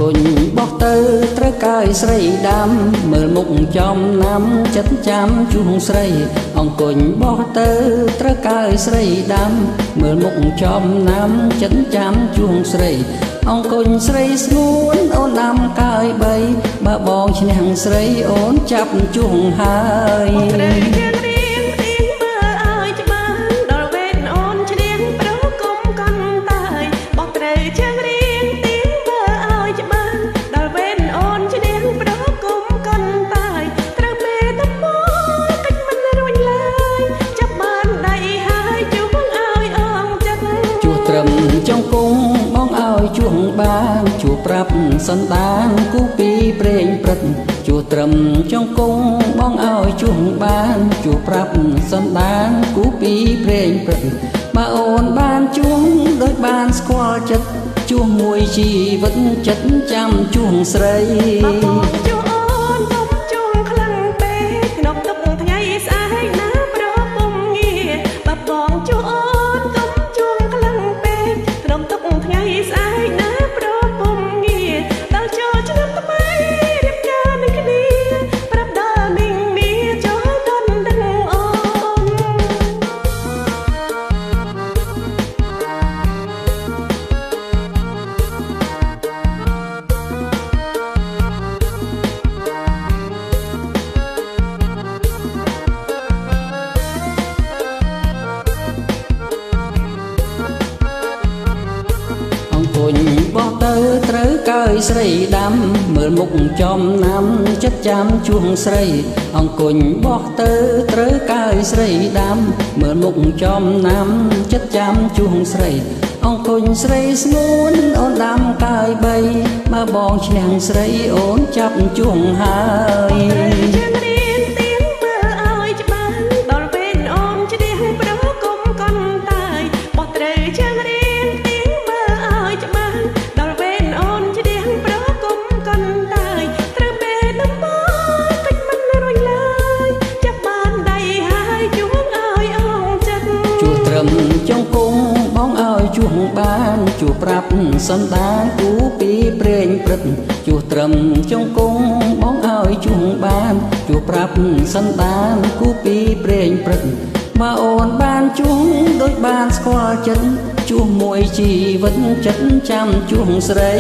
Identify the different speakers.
Speaker 1: គុញបោះទៅត្រូវកើយស្រីដាំមើលមុខចំណាំចិត្តចាំជួងស្រីអង្គុញបោះទៅត្រូវកើយស្រីដាំមើលមុខចំណាំចិត្តចាំជួងស្រីអង្គុញស្រីស្ងួនអូនដាំកើយបីបើបងឈ្នះស្រីអូនចាប់ជួងហើយចង់គង់បងឲ្យជួងបានជួប្រាប់សន្តានគូពីព្រេងព្រឹកជួត្រឹមចង់គង់បងឲ្យជួងបានជួប្រាប់សន្តានគូពីព្រេងព្រឹកបើអូនបានជួងដូចបានស្គាល់ចិត្តជួងមួយជីវិតចិត្តចាំជួងស្រីគុញបោះទៅត្រូវកើយស្រីដាំមើលមុខចំណាំចិត្តចាំជួងស្រីអង្គុញបោះទៅត្រូវកើយស្រីដាំមើលមុខចំណាំចិត្តចាំជួងស្រីអង្គុញស្រីស្ងួនអូនដាំកើយបីបើបងឈ្នះស្រីអូនចាប់ជួងហើយចង់គង់បងឲ្យជួងបានជួប្រាប់សន្តានគូពីព្រេងព្រឹកជួត្រឹមចង់គង់បងឲ្យជួងបានជួប្រាប់សន្តានគូពីព្រេងព្រឹកបើអូនបានជួងដូចបានស្គាល់ចិត្តជួងមួយជីវិតចិត្តចាំជួងស្រី